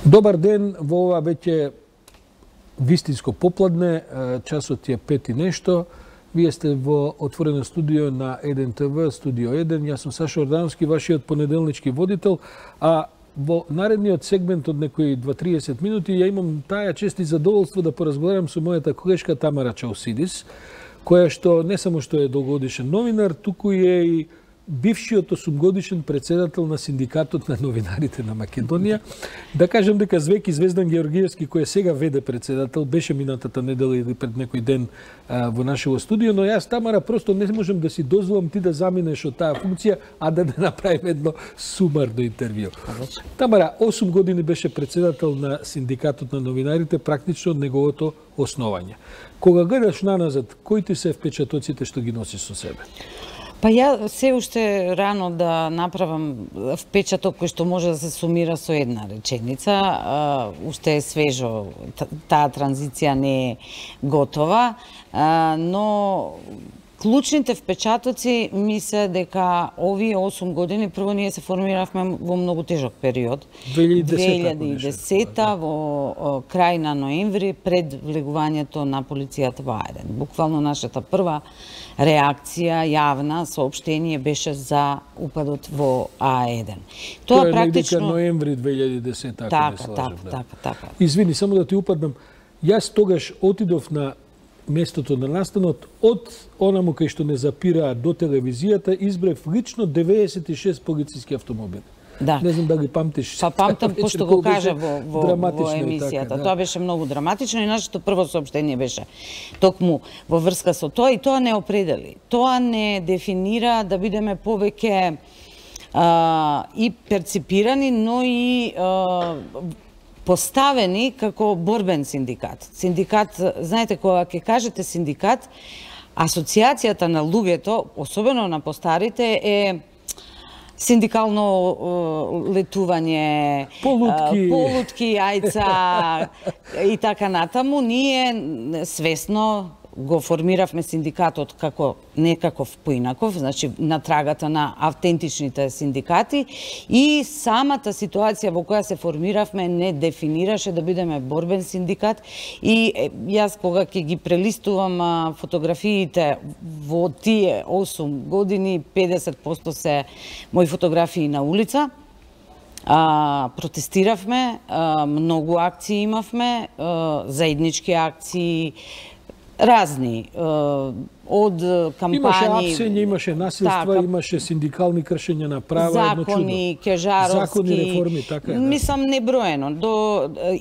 Добар ден во ова веќе вистинско попладне, часот е 5 и нешто. Вие сте во отворено студио на 1 ТВ, студио 1. Јас сум Сашо Ордановски, вашиот понеделнички водител, а во наредниот сегмент од некои 20-30 минути ја имам таа чест и задоволство да поразговарам со мојата колешка Тамара Чаусидис, која што не само што е долгогодишен новинар, туку е и бившиот 8-годишен председател на Синдикатот на новинарите на Македонија. Да кажем дека Звеки Звездан Георгиевски, кој сега веде председател, беше минатата недела или пред некој ден во нашето студио, но јас, Тамара, просто не можам да си дозволам ти да заминеш од таа функција, а да не направим едно сумарно интервју. Тамара, 8 години беше председател на Синдикатот на новинарите, практично од неговото основање. Кога гледаш наназад, кои ти се впечатоците што ги носиш со себе? Па ја се уште рано да направам впечаток кој што може да се сумира со една реченица. Уште е свежо, таа транзиција не е готова, но клучните впечатоци ми се дека овие 8 години, прво ние се формиравме во многу тежок период. 2010 во крај на ноември, пред влегувањето на полицијата во А1. Буквално нашата прва реакција, јавна, соопштение беше за упадот во А1. Тоа е практично ноември 2010, ако не слажам. Така. Извини, само да ти упаднам. Јас тогаш отидов на местото на настанот, од онаму кај што не запираа до телевизијата, избрав лично 96 полициски автомобили. Да. Не знам дали памтиш. Па памтам, пошто го кажа во емисијата. Така, да. Тоа беше многу драматично и нашето прво соопштение беше токму во врска со тоа, и тоа не определи. Тоа не дефинира да бидеме повеќе и перципирани, но и поставени како борбен синдикат. Синдикат, знаете, кога ќе кажете синдикат, асоциацијата на луѓето, особено на постарите, е синдикално летување, полутки, јајца и така натаму. Ние свесно го формиравме синдикатот како некаков поинаков, значи на трагата на автентичните синдикати, и самата ситуација во која се формиравме не дефинираше да бидеме борбен синдикат. И јас кога ќе ги прелистувам фотографиите во тие 8 години, 50% се мои фотографии на улица. Протестиравме, многу акции имавме, заеднички акции, разни, од кампањи... Имаше апсење, имаше насилства, имаше синдикални кршења на права, закони, кежаровски... Закони, реформи, така е. Мислам, неброено.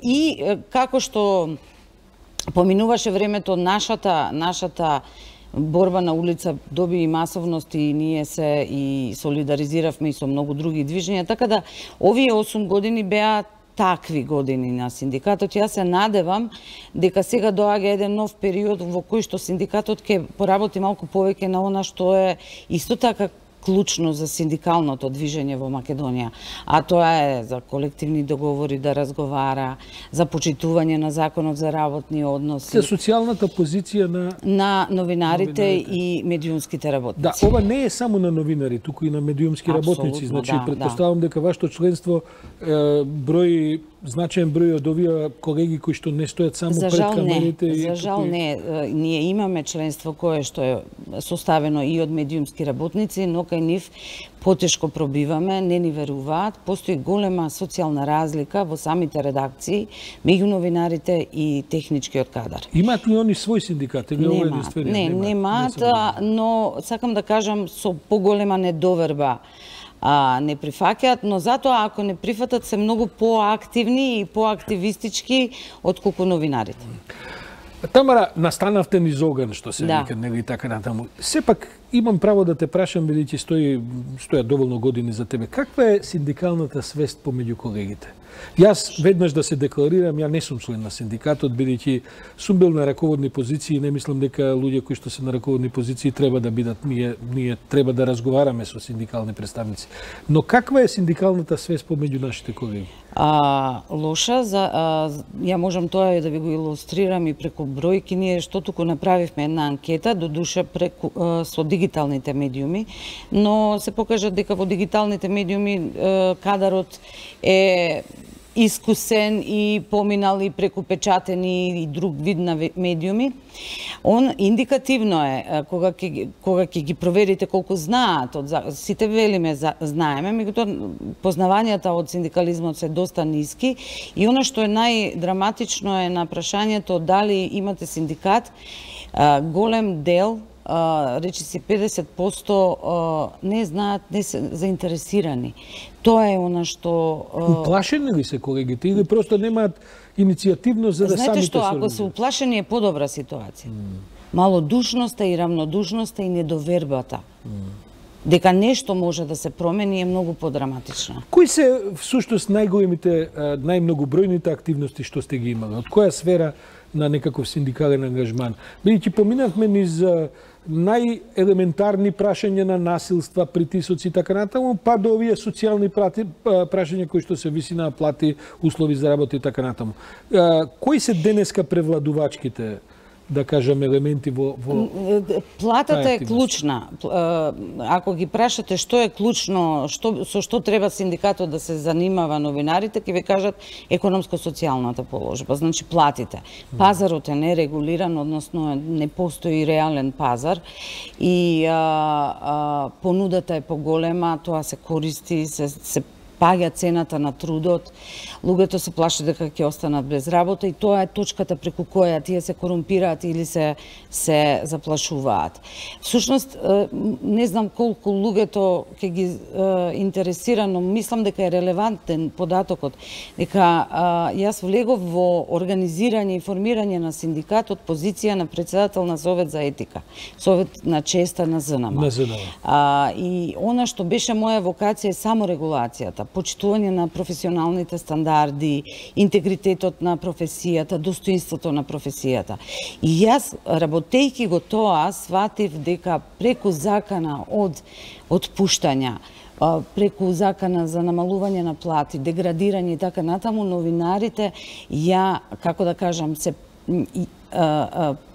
И како што поминуваше времето, нашата борба на улица доби и масовност, и ние се и солидаризиравме и со многу други движења, така да овие 8 години беа такви години на синдикатот. Јас се надевам дека сега доаѓа еден нов период во кој што синдикатот ќе поработи малку повеќе на она што е исто така клучно за синдикалното движење во Македонија. А тоа е за колективни договори, да разговара, за почитување на законот за работни односи. За социјалната позиција на новинарите и медиумските работници. Да, ова не е само на новинари, туку и на медиумски работници. Значи, претпоставам дека вашето членство брои значаен број од овие колеги кои што не стојат само пред камерите. За жал не. Ние имаме членство кое што е составено и од медиумски работници, но кај нив потешко пробиваме, не ни веруваат. Постои голема социјална разлика во самите редакции меѓу новинарите и техничкиот кадар. Имаат ли они свој синдикат? Немаат, но сакам да кажам со поголема недоверба не прифаќаат, но затоа ако не прифатат се многу поактивни и поактивистички отколку новинарите. Тамара, настанавте низ оган, што се вика, нели така натаму. Сепак имам право да те прашам, бидејќи стоја доволно години за тебе. Каква е синдикалната свест помеѓу колегите? Јас веднаш да се декларирам, ја не сум член на синдикатот, бидејќи сум бил на раководни позиции и не мислам дека луѓе кои што се на раководни позиции треба да бидат, ние треба да разговараме со синдикални представници. Но каква е синдикалната свест помеѓу нашите колеги? Лоша, ја можам тоа да ви го илустрирам и преку бројки. Ние што туку направивме една анкета, додуша преку со дигиталните медиуми, но се покажа дека во дигиталните медиуми кадарот е искусен и поминал и преку печатени и друг вид на медиуми. Он индикативно е, кога ќе ги проверите колку знаат, сите велиме знаеме, меѓутоа познавањата од синдикализмот се доста ниски и она што е најдраматично е на прашањето дали имате синдикат, голем дел, речиси 50% не знаат, не се заинтересирани. Тоа е она што... Уплашени ли се колегите или просто немаат иницијативност за да самите се... Знаете што, ако се уплашени е подобра ситуација. Малодушноста и равнодушноста и недовербата. Дека нешто може да се промени е многу подраматично. Кои се всушност најголемите, најмногобројните активности што сте ги имали? Од која сфера на некаков синдикален ангажман? Бидејќи поминавме низ најелементарни прашања на насилства, притисоци и така натаму, па до овие социјални прашања кои што се висина на плати, услови за работа и така натаму. Кои се денеска превладувачките, да кажам, елементи во платата е клучна. Ако ги прашате што е клучно, со што треба синдикатот да се занимава новинарите, ќе ви кажат економско-социјалната положба, значи платите. Пазарот е нерегулиран, односно не постои реален пазар и понудата е поголема, тоа се користи, се паѓа цената на трудот, луѓето се плашат дека ќе останат без работа и тоа е точката преку која тие се корумпираат или се заплашуваат. Всушност, не знам колку луѓето ќе ги интересира, но мислам дека е релевантен податокот, дека јас влегов во организирање и формирање на синдикат од позиција на председател на Совет за етика, Совет на честа на ЗНМ. И она што беше моја вокација е саморегулацијата, почитување на професионалните стандарди, интегритетот на професијата, достоинството на професијата. И јас, работејќи го тоа, сватив дека преку закана од отпуштања, преку закана за намалување на плати, деградирање и така натаму, новинарите, како да кажам, се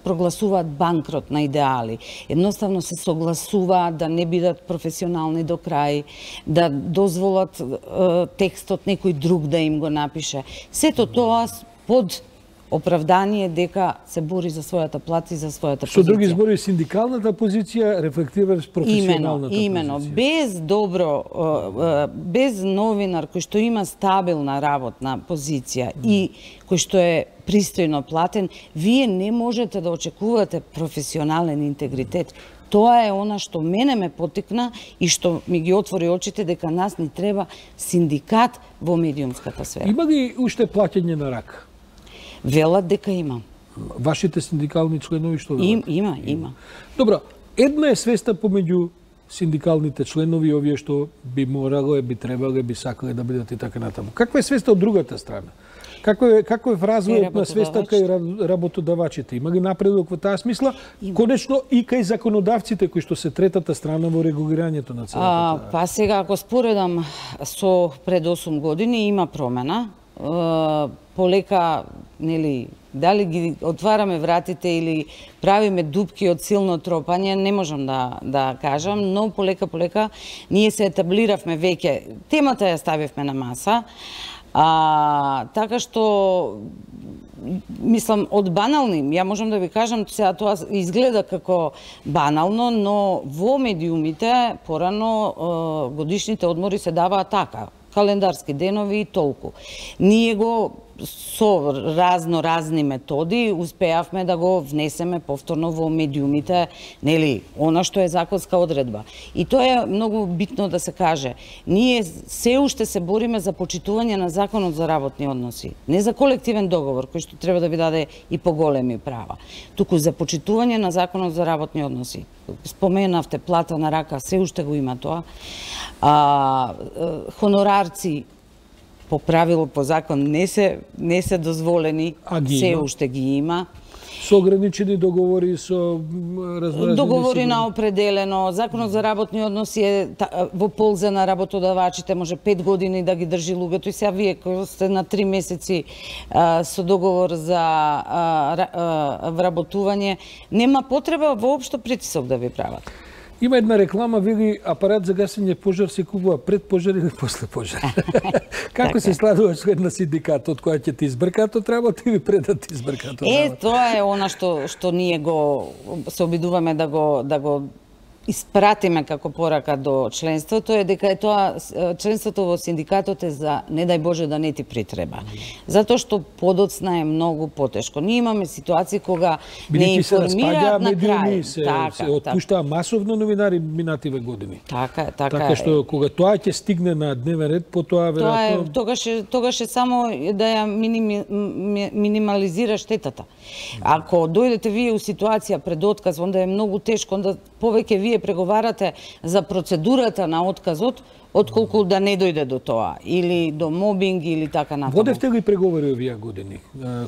прогласуваат банкрот на идеали. Едноставно се согласуваат да не бидат професионални до крај, да дозволат текстот некој друг да им го напише. Сето тоа под оправдание дека се бори за својата плата и за својата позиција. Со други зборови, синдикалната позиција рефлектира професионалната позиција. Имено. Без новинар кој што има стабилна работна позиција и кој што е пристојно платен, вие не можете да очекувате професионален интегритет. Тоа е она што мене ме потикна и што ми ги отвори очите дека нас ни треба синдикат во медиумската сфера. Има ли уште плаќање на рак? Велат дека има. Вашите синдикални членови што велат? Има. Добро, една е свеста помеѓу синдикалните членови, овие што би морало, би требале, би сакале да бидат и така натаму. Каква е свеста од другата страна? Како е развојот на свеста кај работодавачите? Има ли напредок во таа смисла? Конечно и кај законодавците кои што се третата страна во регулирањето на целата. Па сега, ако споредам со пред 8 години, има промена. Полека, нели, дали ги отвараме вратите или правиме дупки од силно тропање, не можам да кажам, но полека ние се етаблиравме веќе. Темата ја ставивме на маса. Така што, мислам, од банални, ја можам да ви кажам, сега тоа изгледа како банално, но во медиумите порано годишните одмори се даваат така, календарски денови и толку. Ние го со разни методи успеавме да го внесеме повторно во медиумите, нели, она што е законска одредба. И тоа е многу битно да се каже. Ние се уште се бориме за почитување на законот за работни односи, не за колективен договор кој што треба да ви даде и поголеми права, туку за почитување на законот за работни односи. Споменавте плата на рака, се уште го има тоа. Хонорарци по правило, по закон не се дозволени, се уште ги има. Со ограничени договори, со разноразни... Договори на определено. Законот за работни односи е во полза на работодавачите, може 5 години да ги држи луѓето и сега вие кои сте на 3 месеци со договор за вработување, нема потреба воопшто притисок да ви прават. Има една реклама, вели апарат за гасење пожар се купува пред пожар или после пожар. Како се сладуваш со една синдикат од која ќе ти избркат од работа или пред да ти избркат од работа? Тоа е она што ние го се обидуваме да го испратиме како порака до членството, е дека е тоа членството во синдикатот е за не дај Боже да не ти притреба. Затоа што подоцна е многу потешко. Ние имаме ситуации кога не информираат на крај. Се отпуштаа масовно новинари минативе години. Така што кога тоа ќе стигне на дневен ред, потоа веројатно тогаш е само да ја минимализира штетата. Ако дојдете вие у ситуација пред отказ, онда е многу тешко, онда повеќе вие преговарате за процедурата на отказот, отколку да не дојде до тоа, или до мобинг, или така натаму. Водевте ли преговори овие години?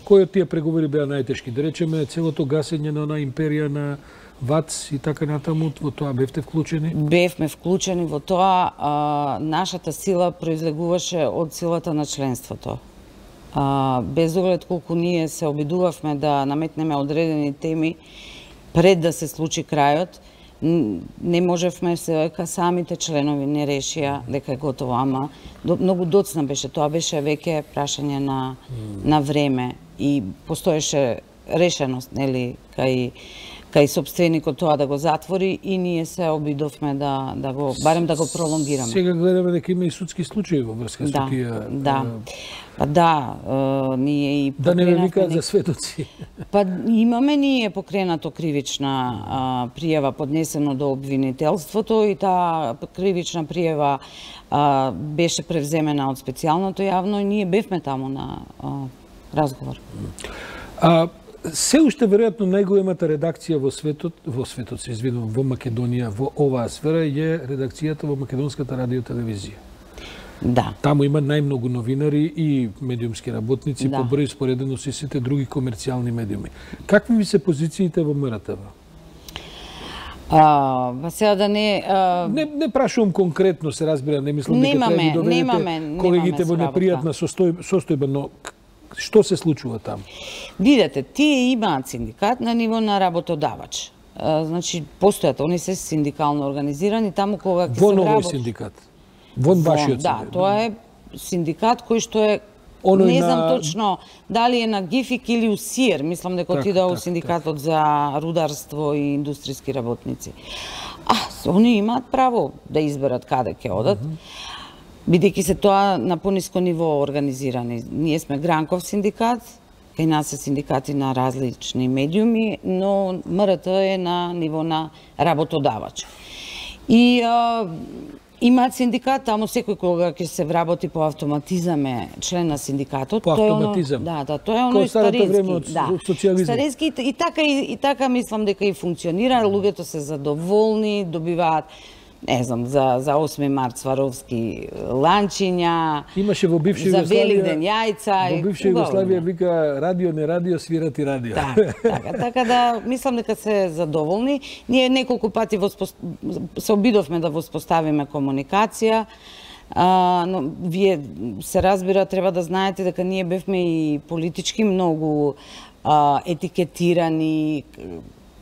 Кои од тие преговори беа најтешки? Да речеме, целото гасење на онаа империја на ВАЦ и така натаму, во тоа бевте вклучени? Бевме вклучени во тоа. Нашата сила произлегуваше од силата на членството. Без оглед колку ние се обидувавме да наметнеме одредени теми пред да се случи крајот, не можевме се дека самите членови не решија дека е готово, ама многу доцна беше. Тоа беше веќе прашање на време и постоеше решеност, нели, кај сопственикот тоа да го затвори и ние се обидовме да го барем да го пролонгираме. Сега гледаме дека има и судски случаи во врска со тие. Ние и да не ме викаат за светоци. Имаме ние покренато кривична пријава поднесено до обвинителството и таа кривична пријава беше превземена од специјалното јавно и ние бевме таму на разговор. Се уште веројатно најголемата редакција во светот, во Македонија, во оваа сфера е редакцијата во Македонската радиотелевизија. Да. Таму има најмногу новинари и медиумски работници, поброј споредено со сите други комерцијални медиуми. Какви ви се позициите во МРТВ? Сега да не... Не прашувам конкретно, се разбира, не мислам дека треба да доведете колегите во непријатна состојба, но што се случува таму? Видете, тие имаат синдикат на ниво на работодавач. Значи, постојат, они се синдикално организирани, таму кога ќе се вработи... Во новој синдикат? Вон вашиот да, тоа е синдикат кој што е, не знам точно дали е на ГИФИК или у СИЕР, мислам дека отидоа у синдикатот за рударство и индустријски работници. Они имаат право да изберат каде ќе одат, бидејќи се тоа на пониско ниво организирани. Ние сме Гранков синдикат, кај нас се синдикати на различни медиуми, но МРТ е на ниво на работодавач. И имаат синдикат, таму секој кога ќе се вработи по автоматизам е член на синдикатот. По автоматизам? Да, тоа е оној старински. Старински и така мислам дека и функционира, луѓето се задоволни, добиваат не знам, за 8 март Сваровски ланчиња, имаше во бивша за Великден јајца. Во бивша Југославија вика радио, не радио, свирати радио. Така да мислам дека се задоволни. Ние неколку пати се обидовме да воспоставиме комуникација, но вие се разбира, треба да знаете дека ние бевме и политички многу етикетирани,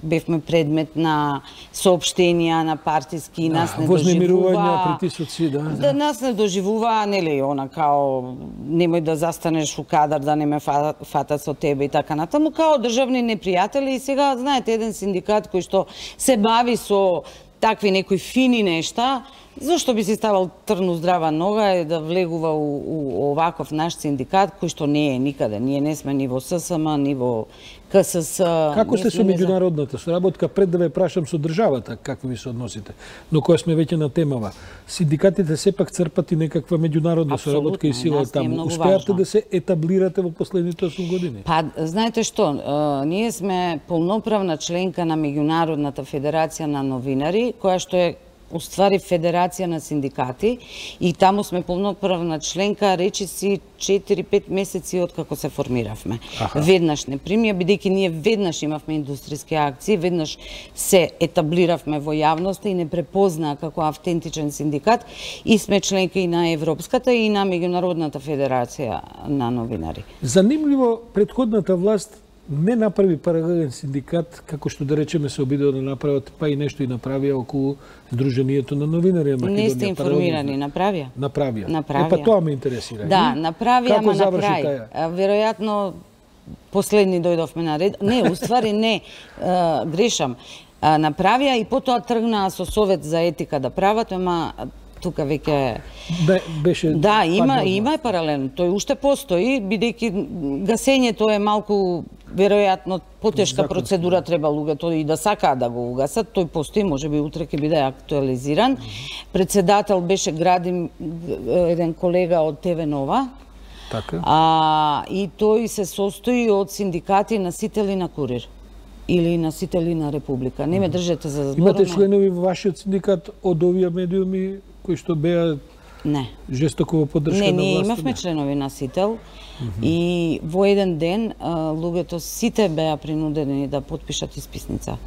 бевме предмет на соопштенија на партиски, нас не доживува. Притисоци, нас не доживува, нели, она као немој да застанеш у кадар, да не ме фатат со тебе и така натаму, као државни непријатели. И сега, знаете, еден синдикат кој што се бави со такви некои фини нешта, зашто би си ставал трн у здрава нога е да влегува у оваков наш синдикат, кој што не е никаде. Ние не сме ни во ССМ, ни во КСС. Како сте со меѓународната соработка? Пред да ве прашам со државата, како ви се односите? Но која сме веќе на темава. Синдикатите сепак црпат и некаква меѓународна соработка и сила таму. Успеавте да се етаблирате во последните 8 години? Знаете што, ние сме полноправна членка на Меѓународната федерација на новинари, која што е уствари федерација на синдикати и таму сме полноправна членка, речиси 4-5 месеци од како се формиравме. Веднаш не примија, бидејќи ние веднаш имавме индустријски акции, веднаш се етаблиравме во јавноста и не препознаа како автентичен синдикат и сме членка и на Европската и на Меѓународната федерација на новинари. Занимливо, претходната власт не направи паралелен синдикат, како што да речеме се обидува да направат, па и нешто и направија околу Сдруженијето на новинари на Македонија. Не сте информирани, направија? Направија. Па тоа ме интересира. Да, направија, ама на крај. Таја? Веројатно последни дојдовме на ред. Не, уствари не, грешам. Направија и потоа тргнаа со Совет за етика да прават, ама тука веќе беше има е паралелно. Тој уште постои, бидејќи гасењето е малку веројатно потешка процедура, треба луѓето и да сакаат да го угасат. Тој постои, можеби утре ќе биде актуализиран. Председател беше Градим, еден колега од ТВ Нова. Така. И тој се состои од синдикати носители на Курир или носители на Република. Не ме држете за збор. Имате членови во вашиот синдикат од овие медиуми кои што беа жестоко во поддршка на власта? Не, ние имавме членови носител и во еден ден луѓето сите беа принудени да потпишат исписница.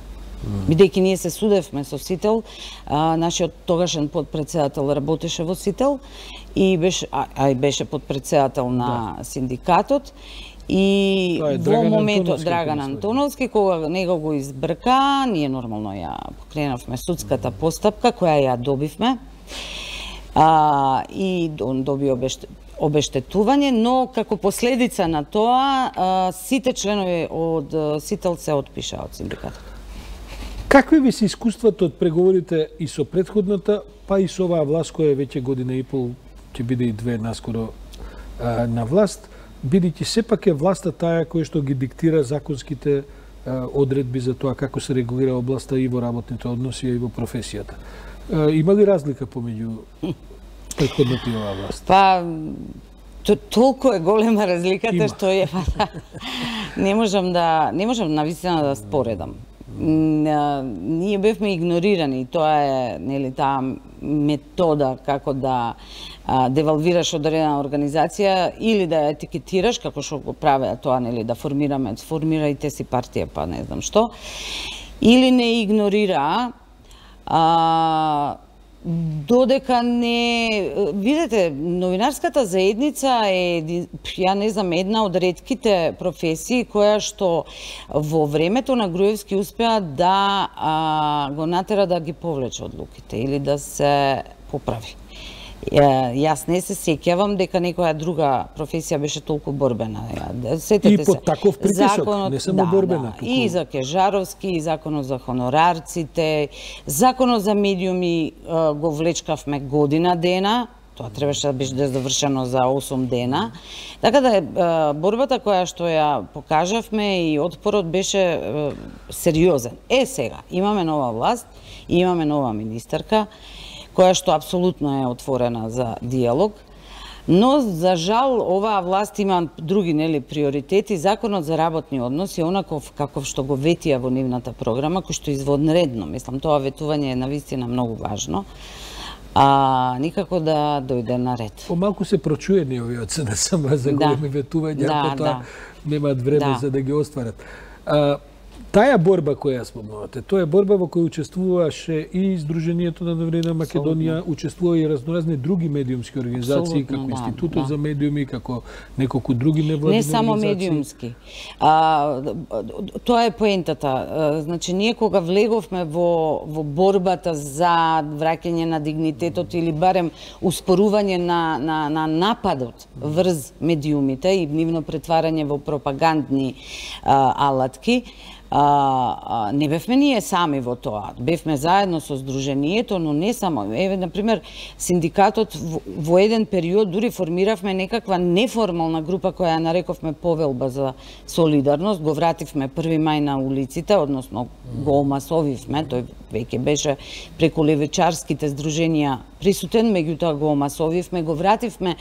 Бидејќи ние се судевме со Сител, нашиот тогашен подпредседател работеше во Сител и беше подпредседател на синдикатот. И во моментот Драган Антоновски, кога него го избрка, ние нормално ја покренавме судската постапка, која ја добивме. И он доби обештетување, но како последица на тоа, сите членови од Сител се отпишаа од синдикатот. Какви ви се искуствата од преговорите и со претходната, па и со оваа власт која веќе година и пол, ќе биде и две наскоро на власт, бидејќи сепак е власта таа која што ги диктира законските одредби за тоа како се регулира областа и во работните односи и во професијата. Има ли разлика помеѓу претходната и оваа власт? Па, толку е голема разликата што е. Не можам навистина да споредам. Ние бевме игнорирани, тоа е, нели, таа метода како да девалвираш одредена организација или да ја етикетираш, како што го правеа тоа, нели, да формирајте си партија, па не знам што, или не игнорира, додека не... Видете, новинарската заедница е, ја не знам, една од ретките професии која што во времето на Груевски успеа да го натера да ги повлече одлуките или да се поправи. Јас не се сеќавам дека некоја друга професија беше толку борбена. И под таков притисок, не само борбена. И за Кежаровски, и законот за хонорарците, законот за медиуми го влечкавме година дена, тоа требаше да беше завршено за 8 дена. Така да борбата која што ја покажавме и отпорот беше сериозен. Сега, имаме нова власт, имаме нова министарка, која што апсолутно е отворена за диалог, но за жал оваа власт има други, нели, приоритети. Законот за работни односи, онаков каков што го ветија во нивната програма, кој што извонредно, мислам, тоа ветување е навистина многу важно, никако да дојде на ред. Помалку се прочуени овие СДСМ за големи ветувања, потоа немаат време за да ги остварат. Таа борба која спомнувате, тоа е борба во која учествуваше и Сдруженијето на новинари на Македонија, учествува и разноразни други медиумски организации, како Институтот за медиуми, како неколку други невладини организации. Не само медиумски. Тоа е поентата. Значи, ние кога влеговме во борбата за враќање на дигнитетот или барем успорување на нападот врз медиумите и нивно претварање во пропагандни алатки, не бевме ние сами во тоа. Бевме заедно со Сдруженијето, но не само. Еве, например, синдикатот во еден период дури формиравме некаква неформална група која ја нарековме Повелба за солидарност. Го вративме 1 мај на улиците, односно го омасовивме. Тој веќе беше преку левичарските здруженија присутен, меѓутоа го омасовивме, го вративме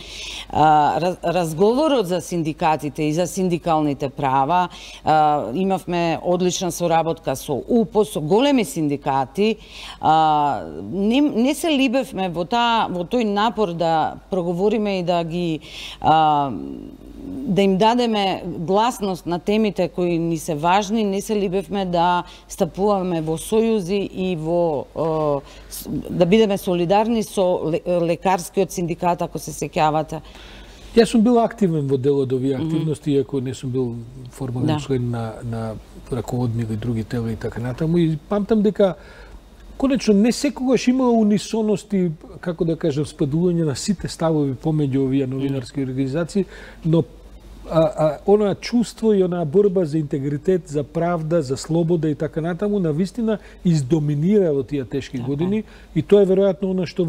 разговорот за синдикатите и за синдикалните права. Имавме одлична соработка со УПО, со големи синдикати. Не се либевме во тој напор да проговориме и да им дадеме гласност на темите кои ни се важни, не се либевме да стапуваме во сојузи и да бидеме солидарни со лекарскиот синдикат, ако се сеќавате. Јас сум бил активен во дел од овие активности, иако не сум бил формален член на раководни или други тела и така натаму. И памтам дека конечно не секогаш имало унисоности, како да кажам, споделување на сите ставови помеѓу овие новинарски организации, но онаа чувство и онаа борба за интегритет, за правда, за слобода и така натаму, навистина издоминира во тие тешки години и тоа е веројатно она што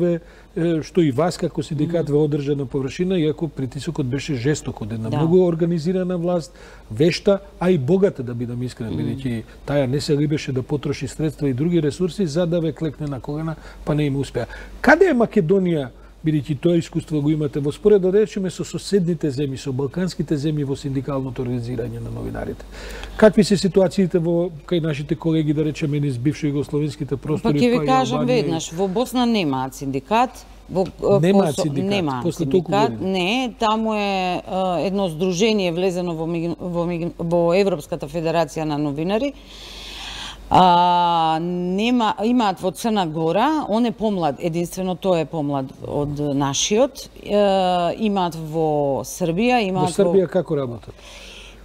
и вас како синдикат ве одржа на површина, иако притисокот беше жесток од една многу организирана власт, вешта, а и богата, да бидам искрен, бидејќи таа не се либеше да потроши средства и други ресурси за да ве клекне на колена, па не им успеа. Каде е Македонија, бидејќи тоа искуство го имате во споредба, да речеме, со соседните земји, со балканските земји во синдикалното организирање на новинарите? Какви се ситуациите кај нашите колеги, да речеме, низ бивши југословенските простори? Па ќе ви кажам веднаш, во Босна немаат синдикат. Немаат синдикат, после толку години? Не, таму е едно здружение влезено во Европската федерација на новинари. Имаат во Црна Гора, он е помлад, единствено тој е помлад од нашиот. Имаат во Србија, Во Србија како работат?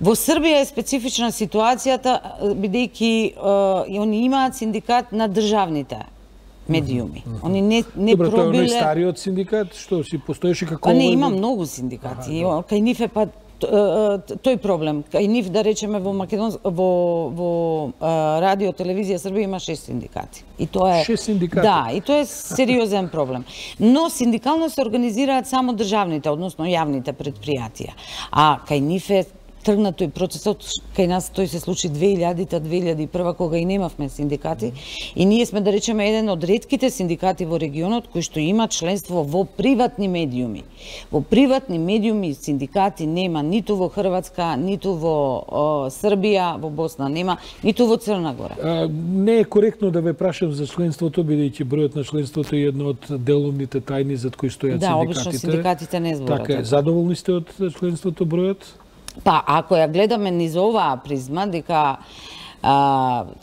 Во Србија е специфична ситуацијата, бидејќи они имаат синдикат на државните медиуми. Они не Добро, пробиле... Тоа е стариот синдикат, што си постоеше како... Па не, има многу синдикати. Кај нив е па тој проблем. Кај нив, да речеме, во радио, телевизија Србија има 6 синдикати. И тоа е 6 синдикати? Да, и тоа е сериозен проблем. Но синдикално се организираат само државните, односно јавните предпријатија. А кај нив е тргна тој процесот, кај нас тој се случи 2000-2001, кога и немавме синдикати. И ние сме, да речеме, еден од ретките синдикати во регионот кои што има членство во приватни медиуми. Во приватни медиуми синдикати нема ниту во Хрватска, ниту во Србија, во Босна нема, ниту во Црна Гора. Не е коректно да ве прашам за членството, бидејќи бројот на членството е едно од деловните тајни зад кои стојат синдикатите. Да, обично синдикатите не зборат. Така е. Задоволни сте од членството, бројот? Па, ако ја гледаме низ оваа призма, дека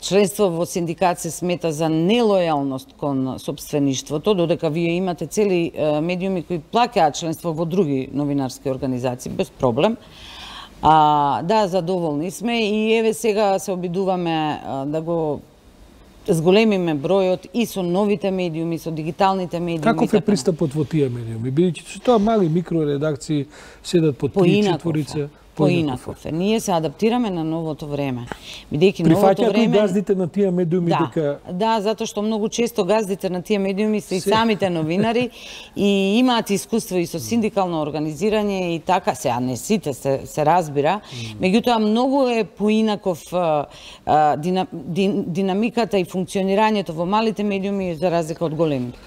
членство во синдикат се смета за нелојалност кон сопствеништвото, додека вие имате цели медиуми кои плаќаат членство во други новинарски организации, без проблем. Да, задоволни сме и еве сега се обидуваме да го зголемиме бројот и со новите медиуми, со дигиталните медиуми. Каков е пристапот во тие медиуми? Бидејќи тоа мали микроредакции седат по 3-4. Поинаков е. Ние се адаптираме на новото време. Бидејќи новото време... Прифаќаат газдите на тие медиуми дека... Да, затоа што многу често газдите на тие медиуми се и самите новинари и имаат искуство и со синдикално организирање и така, сега не сите се разбира, меѓутоа многу е поинаков динамиката и функционирањето во малите медиуми за разлика од големите.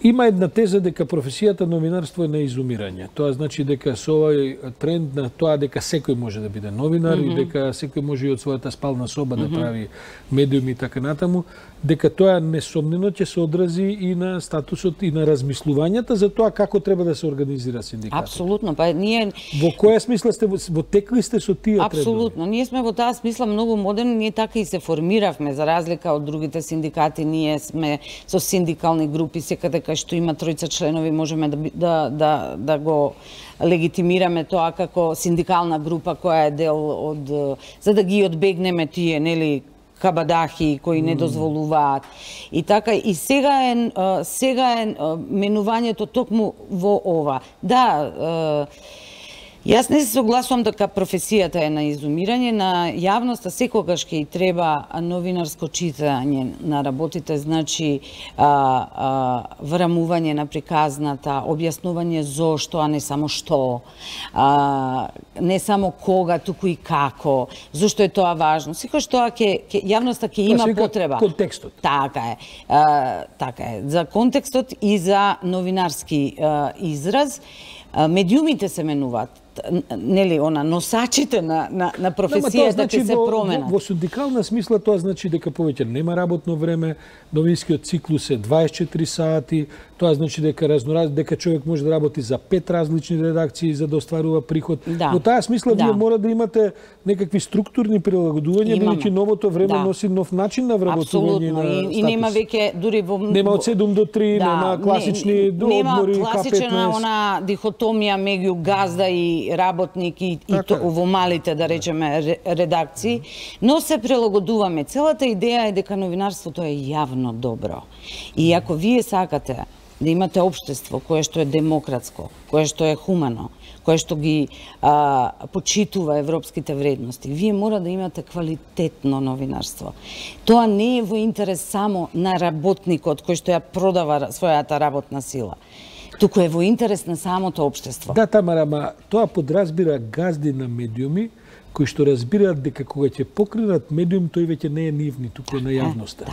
Има една теза дека професијата новинарство е на изумирање. Тоа значи дека со овој тренд на тоа дека секој може да биде новинар и дека секој може и од својата спална соба да прави медиуми и така натаму, дека тоа несомнено ќе се одрази и на статусот и на размислувањата за тоа како треба да се организира синдикатот. Апсолутно, па ние Во која смисла сте во текли сте со тие трендови? Апсолутно, ние сме во таа смисла многу модерни, ние така и се формиравме за разлика од другите синдикати, ние сме со синдикални групи, секаде кај што има тројца членови можеме да го легитимираме тоа како синдикална група која е дел од за да ги одбегнеме тие, нели, кабадахи кои не дозволуваат. И така и сега е менувањето токму во ова. Да, јас не се согласувам дека професијата е на изумирање, на јавноста секогаш ќе и треба новинарско читање на работите, значи врамување на приказната, објаснување зошто, а не само што, не само кога, туку и како, зошто е тоа важно. Секогаш тоа јавноста ќе има потреба. Контекстот. Така е. За контекстот и за новинарски израз. Медиумите се менуваат. нели она носачите на професијата ќе се променат. Во синдикална смисла тоа значи дека повеќе нема работно време, новинскиот циклус е 24 сати, тоа значи дека човек може да работи за 5 различни редакции за да остварува приход. Во таа смисла вие мора да имате некакви структурни прилагодувања, бидејќи новото време носи нов начин на вработување на статус. И нема веќе дури во нема од 7 до 3, нема класични одмори, нема класична она дихотомија меѓу газда и работник и во малите, да речеме, редакции, но се прилагодуваме. Целата идеја е дека новинарството е јавно добро. И ако вие сакате да имате општество кое што е демократско, кое што е хумано, кое што ги почитува европските вредности, вие мора да имате квалитетно новинарство. Тоа не е во интерес само на работникот кој што ја продава својата работна сила, туку е во интерес на самото општество. Да, Тамара, ама тоа подразбира газди на медиуми кои што разбираат дека кога ќе покренат медиум, тој веќе не е нивни, туку е на јавноста.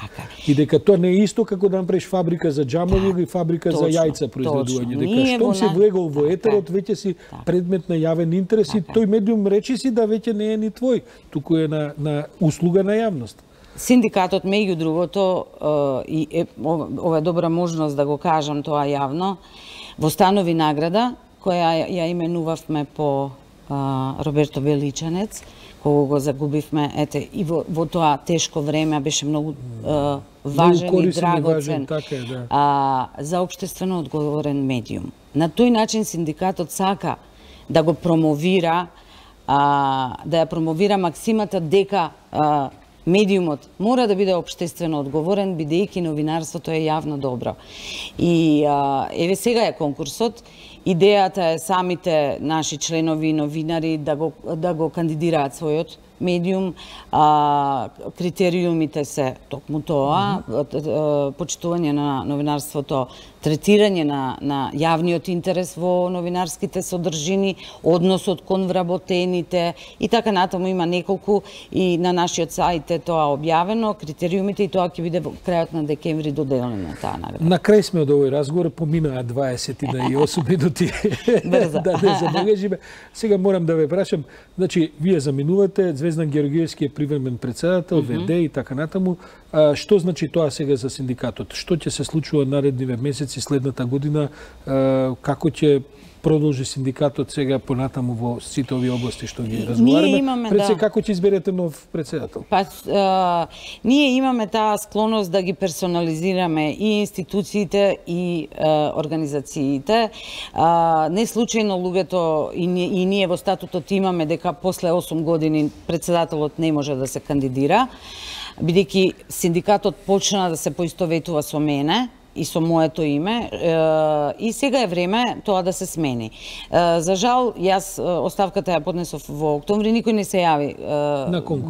И дека тоа не е исто како да направиш фабрика за џамови или фабрика за јајца произведување. Дека штом се влегол во етерот, веќе си предмет на јавен интерес и тој медиум речи си да веќе не е ни твој, туку е на услуга на јавност. Синдикатот, меѓу другото, и ова е добра можност да го кажам тоа јавно, во станови награда, која ја именувавме по Роберто Величанец, кога го загубивме, ете, и во тоа тешко време беше многу важен и драгоцен за општествено одговорен медиум. На тој начин синдикатот сака да го промовира, да ја промовира максимата дека медиумот мора да биде општествено одговорен, бидејќи новинарството е јавно добро. И еве сега е конкурсот. Идејата е самите наши членови и новинари да го кандидираат својот медиум. Критериумите се токму тоа, почитување на новинарството, третирање на јавниот интерес во новинарските содржини, односот кон вработените и така натаму. Има неколку и на нашиот сајт е тоа објавено, критериумите, и тоа ќе биде во крајот на декември доделено таа награда. На крај сме од овој разговор, поминаа 28 минути да не забележиме. Сега морам да ве прашам, значи вие заминувате, Звездан Георгиевски е привремен председател, ВД и така натаму. Што значи тоа сега за синдикатот? Што ќе се случува наредниве месеци следната година? Како ќе продолжи синдикатот сега понатаму во сите овие области што ги разговараме? Пред се како ќе изберете нов председател? Ние имаме таа склоност да ги персонализираме и институциите и организациите. Не случајно луѓето и ние во статутот имаме дека после 8 години председателот не може да се кандидира, бидејќи синдикатот почна да се поистоветува со мене и со моето име, и сега е време тоа да се смени. За жал, јас оставката ја поднесов во октомври, никој не се јави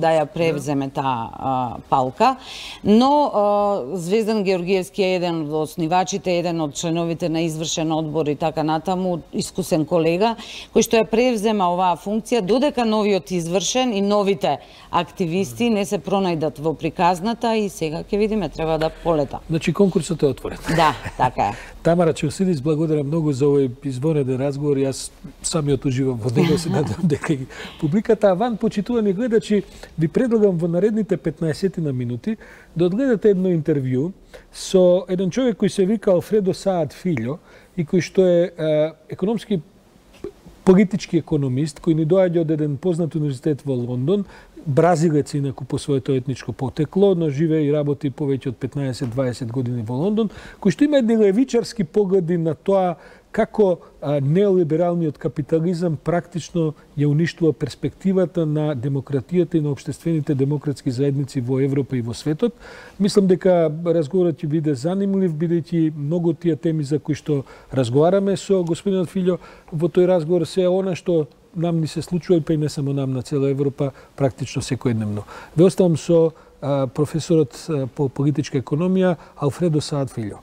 да ја превземе таа палка, но Звездан Георгиевски е еден од основачите, еден од членовите на извршен одбор и така натаму, искусен колега, кој што ја превзема оваа функција, додека новиот извршен и новите активисти не се пронајдат во приказната, и сега ќе видиме, треба да полета. Значи конкурсот е отворен. Да, така е. Тамара Чаусидис, благодарам многу за овој извонеден разговор. Јас самиот уживам во него, се надам дека и публиката. Ван, почитувани гледачи, ви предлагам во наредните 15 на минути да одгледате едно интервју со еден човек кој се вика Алфредо Саат Фильо и кој што е економски политички економист, кој ни доаѓа од еден познат универзитет во Лондон, бразилец инаку по своето етничко потекло, но живее и работи повеќе од 15-20 години во Лондон, кој што има едни левичарски погледи на тоа како неолибералниот капитализам практично ја уништува перспективата на демократијата и на општествените демократски заедници во Европа и во светот. Мислам дека разговорот ќе биде занимлив, бидејќи многу тие теми за кои што разговараме со господинот Фильо во тој разговор се она што нам ни се случува, па и не само нам, на цела Европа, практично секојдневно. Ве оставам со професорот по политичка економија Алфредо Саат Фильо.